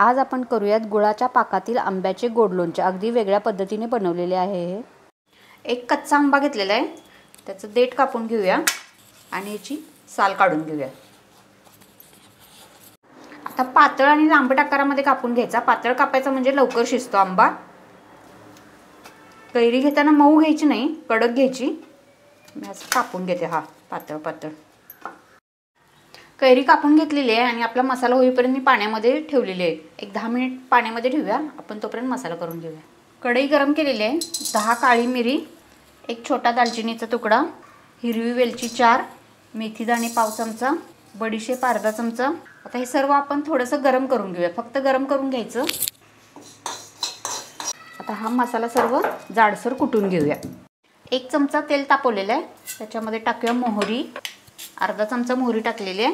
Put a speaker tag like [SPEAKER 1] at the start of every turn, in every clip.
[SPEAKER 1] आज आपण करूयात गुळाच्या पाकातील आंब्याचे गोड लोणचे। अगदी वेगळ्या पद्धतीने बनवलेले आहे हे। एक कच्चा आंबा घेतलेला आहे, त्याचं देठ कापून घेऊया आणि याची साल काढून घेऊया। आता पातळ आणि लांबट आकारामध्ये कापून घ्यायचा। पातळ कापायचा म्हणजे लवकर शिजतो आंबा। कैरी घेताना मऊ घ्यायची नाही, कडक घ्यायची। मी असं कापून घेते, हा पातळ पातळ कैरी कापून घेतलेली आहे आणि आपला मसाला होईपर्यंत मी पाण्यामध्ये ठेवलेली आहे। एक 10 मिनिट पाण्यामध्ये ठेवूया आपण, तोपर्यंत मसाला करून घेऊया। कढई गरम केलेली आहे। 10 काळी मिरी, एक छोटा दालचिनीचा तुकडा, हिरवी वेलची 4, मेथी दाणे पाव चमचा, बडीशेप अर्धा चमचा। आता हे सर्व आपण थोडंसं गरम करून घेऊया, फक्त गरम करून घ्यायचं। आता हा मसाला सर्व जाडसर कुटून घेऊया। 1 चमचा तेल तापवलेलं आहे, त्याच्यामध्ये टाकूया मोहरी, अर्धा चमचा मोहरी टाकलेली आहे,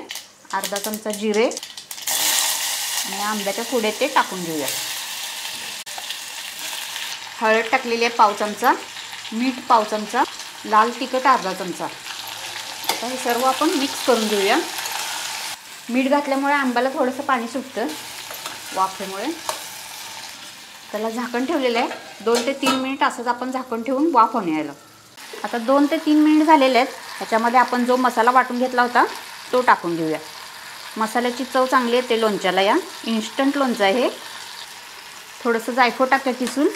[SPEAKER 1] अर्धा चमचा जिरे आणि आंब्याच्या फोडी ते टाकून घेऊया। हळद टाकलेली आहे पाव चमचा, मीठ पाव चमचा, लाल तिखट अर्धा चमचा। आता हे सर्व आपण मिक्स करून घेऊया। मीठ घातल्यामुळे आंब्याला थोडंसं पाणी सुटतं वाफेमुळे। त्याला झाकण ठेवलेलं आहे, 2 ते 3 मिनिट असंच आपण झाकण ठेवून वाफ होणे यायला। आता 2 ते 3 मिनिट झालेले आहेत। त्याच्यामध्ये आपण जो मसाला वाटून घेतला होता तो टाकून घेऊया। मसाल्याची चव चांगली येते लोणच्याला, या इन्स्टंट लोणचं आहे हे। थोडंसं जायफळ टाकूया किसून।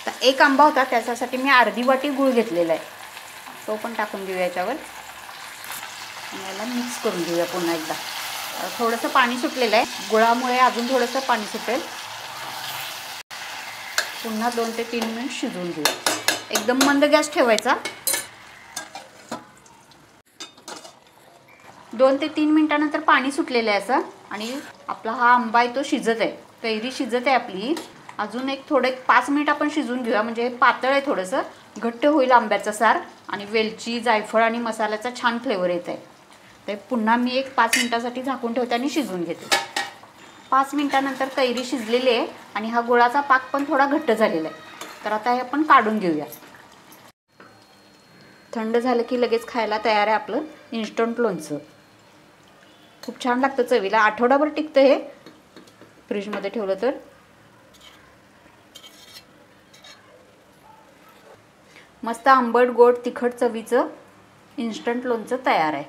[SPEAKER 1] तर एक आंबा होता, त्याच्यासाठी मी अर्धी वाटी गूळ घेतलेला आहे, तो पण टाकून घेऊया याच्यावर। याला मिक्स करून घेऊया पुन्हा एकदा। थोडंसं पाणी सुटलेलं आहे, गुळामुळे अजून थोडंसं पाणी सुटेल। पुन्हा 2 ते 3 मिनिट शिजवून घेऊया। एकदम मंद गॅस ठेवायचा। 2 ते 3 मिनिटानंतर पाणी सुटलेलं आहे असं, आणि आपला हा आंबा आहे तो शिजत आहे, कैरी शिजत आहे आपली। अजून एक 5 मिनिट आपण शिजवून घेऊया, म्हणजे पातळ आहे थोडंसं, घट्ट होईल आंब्याचा सार आणि वेलची जायफळ आणि मसाल्याचा छान फ्लेवर येत आहे। तर पुन्हा मी एक 5 मिनिटासाठी झाकून ठेवते आणि शिजवून घेते। 5 मिनिटानंतर कैरी शिजलेली आहे आणि हा गुळाचा पाक पण थोडा घट्ट झालेला आहे। तर आता हे आपण काढून घेऊया। थंड झालं की लगेच खायला तयार आहे आपलं इन्स्टंट लोणचं। खूप छान लागतं चवीला, आठवडाभर टिकतं हे फ्रीजमध्ये ठेवलं तर। मस्त आंबट गोड तिखट चवीचं इन्स्टंट लोणचं तयार आहे।